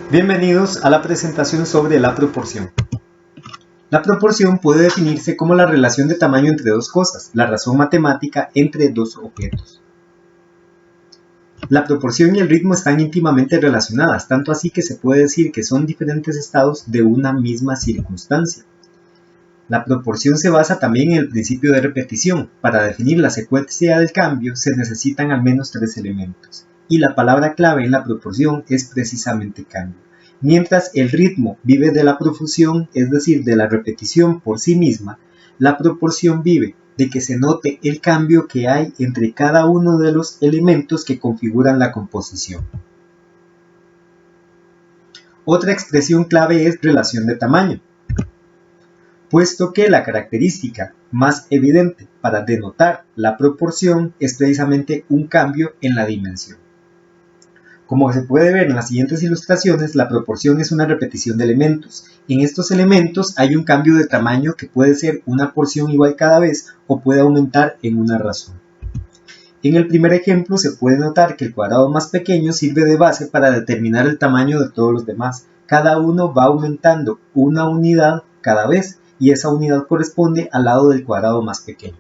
Bienvenidos a la presentación sobre la proporción. La proporción puede definirse como la relación de tamaño entre dos cosas, la razón matemática entre dos objetos. La proporción y el ritmo están íntimamente relacionadas, tanto así que se puede decir que son diferentes estados de una misma circunstancia. La proporción se basa también en el principio de repetición. Para definir la secuencia del cambio se necesitan al menos tres elementos. Y la palabra clave en la proporción es precisamente cambio. Mientras el ritmo vive de la profusión, es decir, de la repetición por sí misma, la proporción vive de que se note el cambio que hay entre cada uno de los elementos que configuran la composición. Otra expresión clave es relación de tamaño, puesto que la característica más evidente para denotar la proporción es precisamente un cambio en la dimensión. Como se puede ver en las siguientes ilustraciones, la proporción es una repetición de elementos. En estos elementos hay un cambio de tamaño que puede ser una porción igual cada vez o puede aumentar en una razón. En el primer ejemplo se puede notar que el cuadrado más pequeño sirve de base para determinar el tamaño de todos los demás. Cada uno va aumentando una unidad cada vez y esa unidad corresponde al lado del cuadrado más pequeño.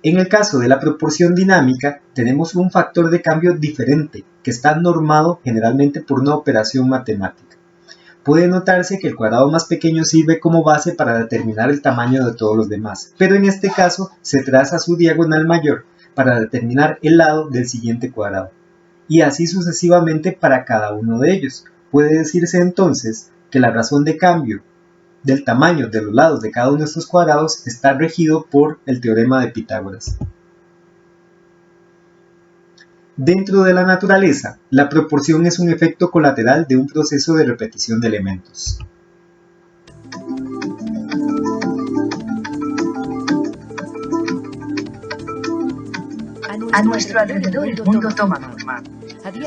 En el caso de la proporción dinámica, tenemos un factor de cambio diferente, que está normado generalmente por una operación matemática. Puede notarse que el cuadrado más pequeño sirve como base para determinar el tamaño de todos los demás, pero en este caso se traza su diagonal mayor para determinar el lado del siguiente cuadrado, y así sucesivamente para cada uno de ellos. Puede decirse entonces que la razón de cambio del tamaño de los lados de cada uno de estos cuadrados está regido por el teorema de Pitágoras. Dentro de la naturaleza, la proporción es un efecto colateral de un proceso de repetición de elementos. A nuestro alrededor el mundo toma forma.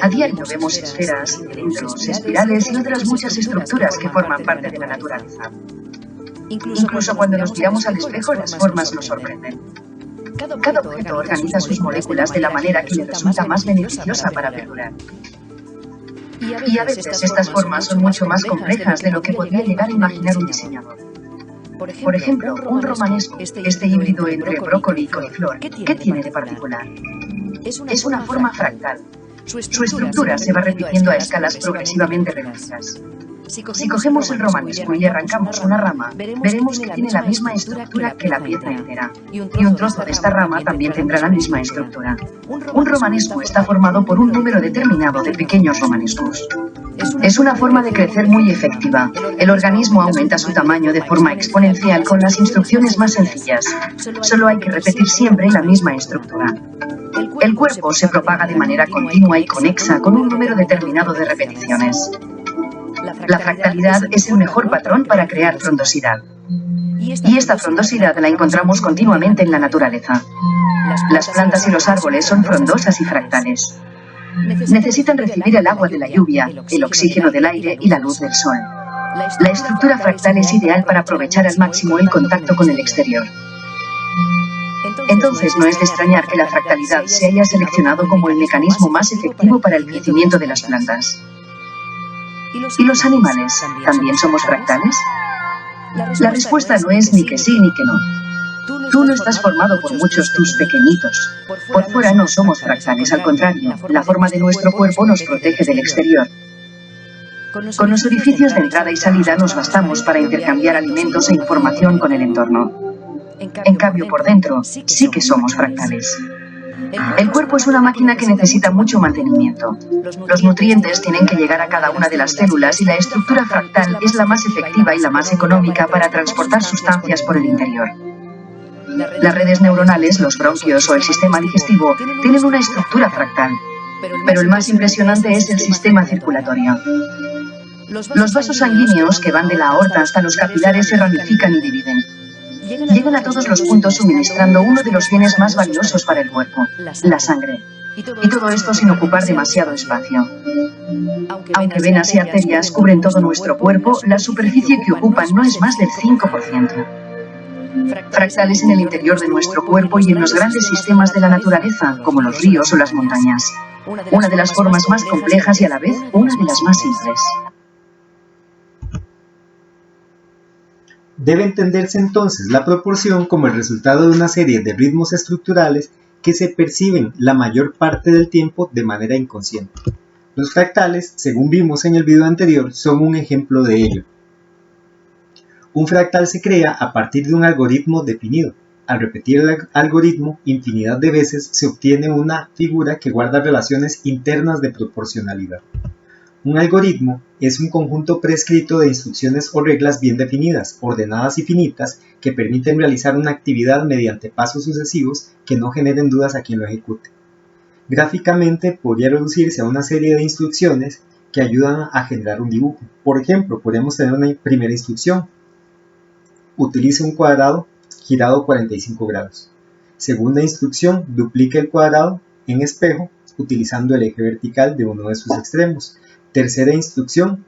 A diario vemos esferas, cilindros, espirales y otras muchas estructuras que forman parte de la naturaleza. Incluso cuando nos miramos al espejo, las formas nos sorprenden. Cada objeto organiza sus moléculas de la manera que le resulta más beneficiosa para perdurar. Y a veces estas formas son mucho más complejas de lo que podría llegar a imaginar un diseñador. Por ejemplo, un romanesco, este híbrido entre brócoli y coliflor, ¿qué tiene de particular? Es una forma fractal. Su estructura se va repitiendo a escalas progresivamente reducidas. Si cogemos el romanesco y arrancamos una rama, veremos que tiene la misma estructura que la pieza entera, y un trozo de esta rama también tendrá la misma estructura. Un romanesco está formado por un número determinado de pequeños romanescos. Es una forma de crecer muy efectiva. El organismo aumenta su tamaño de forma exponencial con las instrucciones más sencillas. Solo hay que repetir siempre la misma estructura. El cuerpo se propaga de manera continua y conexa con un número determinado de repeticiones. La fractalidad es el mejor patrón para crear frondosidad. Y esta frondosidad la encontramos continuamente en la naturaleza. Las plantas y los árboles son frondosas y fractales. Necesitan recibir el agua de la lluvia, el oxígeno del aire y la luz del sol. La estructura fractal es ideal para aprovechar al máximo el contacto con el exterior. Entonces no es de extrañar que la fractalidad se haya seleccionado como el mecanismo más efectivo para el crecimiento de las plantas. ¿Y los animales también somos fractales? La respuesta no es ni que sí ni que no. Tú no estás formado por muchos tus pequeñitos. Por fuera no somos fractales, al contrario, la forma de nuestro cuerpo nos protege del exterior. Con los orificios de entrada y salida nos bastamos para intercambiar alimentos e información con el entorno. En cambio, por dentro, sí que somos fractales. El cuerpo es una máquina que necesita mucho mantenimiento. Los nutrientes tienen que llegar a cada una de las células y la estructura fractal es la más efectiva y la más económica para transportar sustancias por el interior. Las redes neuronales, los bronquios o el sistema digestivo tienen una estructura fractal, pero el más impresionante es el sistema circulatorio. Los vasos sanguíneos que van de la aorta hasta los capilares se ramifican y dividen. Llegan a todos los puntos suministrando uno de los bienes más valiosos para el cuerpo, la sangre. Y todo esto sin ocupar demasiado espacio. Aunque venas y arterias cubren todo nuestro cuerpo, la superficie que ocupan no es más del 5%. Fractales en el interior de nuestro cuerpo y en los grandes sistemas de la naturaleza, como los ríos o las montañas. una de las formas más complejas y a la vez una de las más simples. Debe entenderse entonces la proporción como el resultado de una serie de ritmos estructurales que se perciben la mayor parte del tiempo de manera inconsciente. Los fractales, según vimos en el video anterior, son un ejemplo de ello. Un fractal se crea a partir de un algoritmo definido. Al repetir el algoritmo infinidad de veces se obtiene una figura que guarda relaciones internas de proporcionalidad. Un algoritmo es un conjunto prescrito de instrucciones o reglas bien definidas, ordenadas y finitas, que permiten realizar una actividad mediante pasos sucesivos que no generen dudas a quien lo ejecute. Gráficamente podría reducirse a una serie de instrucciones que ayudan a generar un dibujo. Por ejemplo, podemos tener una primera instrucción. Utilice un cuadrado girado 45 grados. Segunda instrucción, duplique el cuadrado en espejo utilizando el eje vertical de uno de sus extremos. Tercera instrucción,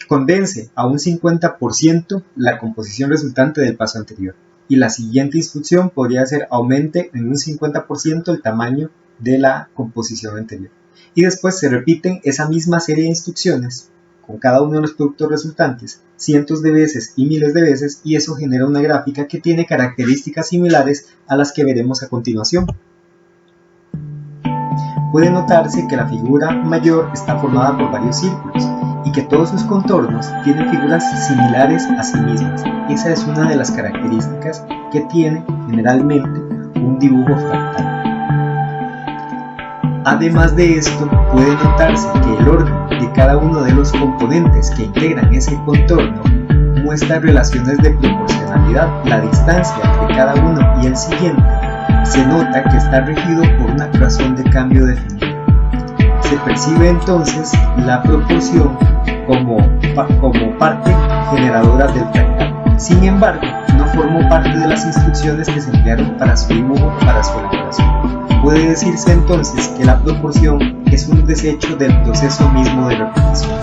condense a un 50% la composición resultante del paso anterior. Y la siguiente instrucción podría ser aumente en un 50% el tamaño de la composición anterior. Y después se repiten esa misma serie de instrucciones con cada uno de los productos resultantes cientos de veces y miles de veces, y eso genera una gráfica que tiene características similares a las que veremos a continuación. Puede notarse que la figura mayor está formada por varios círculos y que todos sus contornos tienen figuras similares a sí mismas. Esa es una de las características que tiene generalmente un dibujo fractal. Además de esto, puede notarse que el orden de cada uno de los componentes que integran ese contorno muestra relaciones de proporcionalidad. La distancia entre cada uno y el siguiente se nota que está regido por una razón de cambio definida. Se percibe entonces la proporción como parte generadora del fractal. Sin embargo, no formó parte de las instrucciones que se emplearon para su dibujo o para su elaboración. Puede decirse entonces que la proporción es un desecho del proceso mismo de repetición.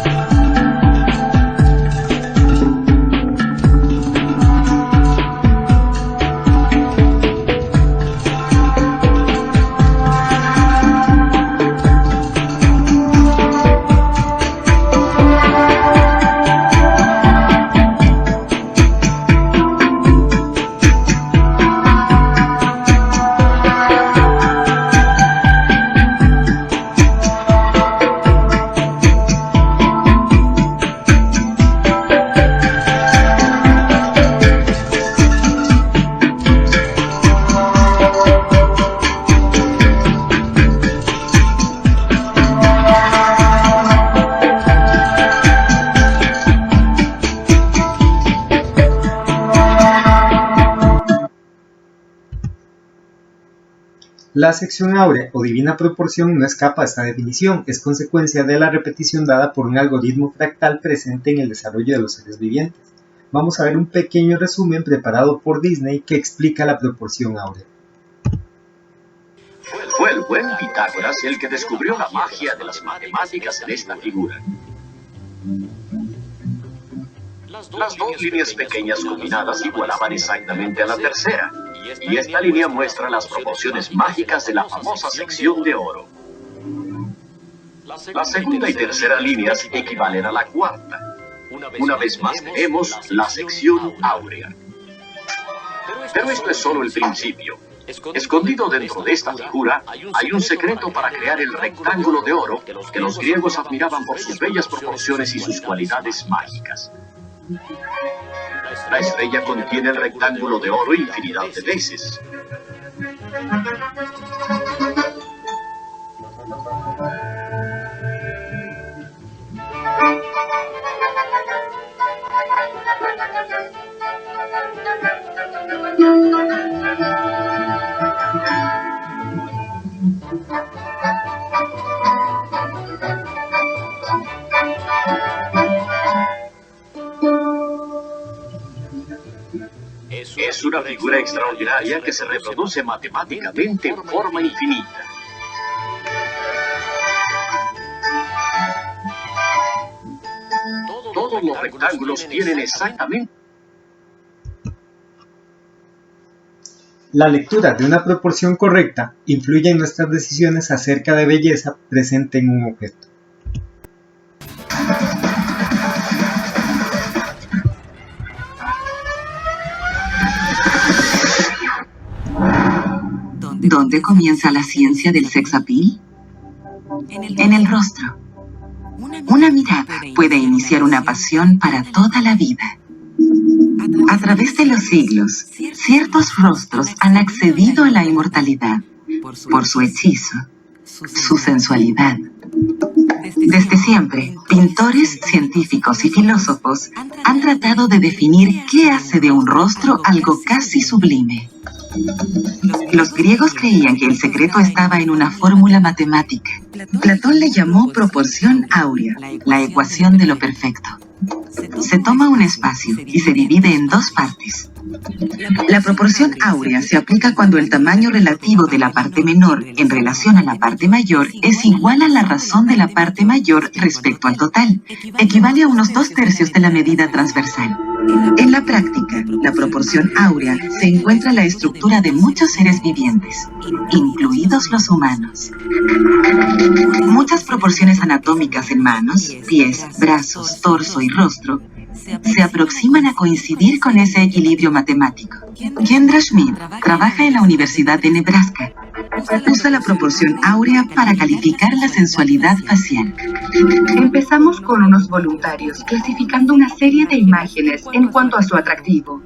La sección áurea o divina proporción no escapa a esta definición, es consecuencia de la repetición dada por un algoritmo fractal presente en el desarrollo de los seres vivientes. Vamos a ver un pequeño resumen preparado por Disney que explica la proporción áurea. Fue el buen Pitágoras el que descubrió la magia de las matemáticas en esta figura. Las dos líneas pequeñas combinadas igualaban exactamente a la tercera, y esta línea muestra las proporciones mágicas de la famosa sección de oro. La segunda y tercera líneas equivalen a la cuarta. Una vez más tenemos la sección áurea. Pero esto es solo el principio. Escondido dentro de esta figura hay un secreto para crear el rectángulo de oro que los griegos admiraban por sus bellas proporciones y sus cualidades mágicas. La estrella contiene el rectángulo de oro infinidad de veces. Es una figura extraordinaria que se reproduce matemáticamente en forma infinita. Todos los rectángulos tienen exactamente... La lectura de una proporción correcta influye en nuestras decisiones acerca de belleza presente en un objeto. ¿Dónde comienza la ciencia del sex appeal? En el rostro. Una mirada puede iniciar una pasión para toda la vida. A través de los siglos, ciertos rostros han accedido a la inmortalidad por su hechizo, su sensualidad. Desde siempre, pintores, científicos y filósofos han tratado de definir qué hace de un rostro algo casi sublime. Los griegos creían que el secreto estaba en una fórmula matemática. Platón le llamó proporción áurea, la ecuación de lo perfecto. Se toma un espacio y se divide en dos partes. La proporción áurea se aplica cuando el tamaño relativo de la parte menor en relación a la parte mayor es igual a la razón de la parte mayor respecto al total. Equivale a unos 2/3 de la medida transversal. En la práctica, la proporción áurea se encuentra en la estructura de muchos seres vivientes, incluidos los humanos. Muchas proporciones anatómicas en manos, pies, brazos, torso y rostro se aproximan a coincidir con ese equilibrio matemático. Kendra Schmidt trabaja en la Universidad de Nebraska. Usa la proporción áurea para calificar la sensualidad facial. Empezamos con unos voluntarios clasificando una serie de imágenes en cuanto a su atractivo.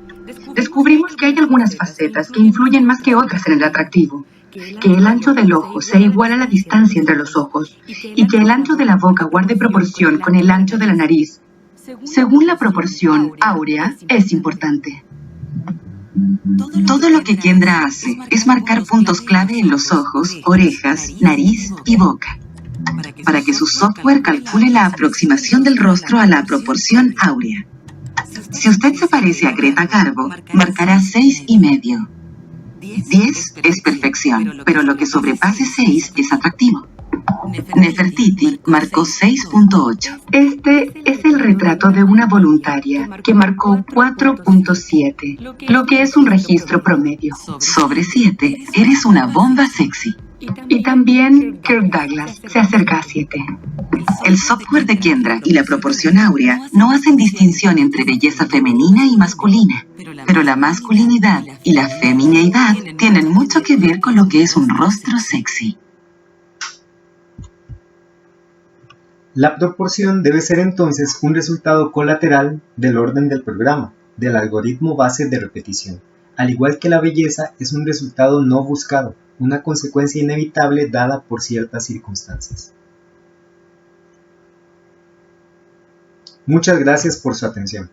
Descubrimos que hay algunas facetas que influyen más que otras en el atractivo. Que el ancho del ojo sea igual a la distancia entre los ojos y que el ancho de la boca guarde proporción con el ancho de la nariz. Según la proporción áurea, es importante. Todo lo que Kendra hace es marcar puntos clave en los ojos, orejas, nariz y boca, para que su software calcule la aproximación del rostro a la proporción áurea. Si usted se parece a Greta Garbo, marcará 6,5. 10 es perfección, pero lo que sobrepase 6 es atractivo. Nefertiti marcó 6,8. Este es el retrato de una voluntaria que marcó 4,7, lo que es un registro promedio. Sobre 7, eres una bomba sexy. Y también Kirk Douglas se acerca a 7. El software de Kendra y la proporción áurea no hacen distinción entre belleza femenina y masculina, pero la masculinidad y la femineidad tienen mucho que ver con lo que es un rostro sexy. La proporción debe ser entonces un resultado colateral del orden del programa, del algoritmo base de repetición, al igual que la belleza es un resultado no buscado, una consecuencia inevitable dada por ciertas circunstancias. Muchas gracias por su atención.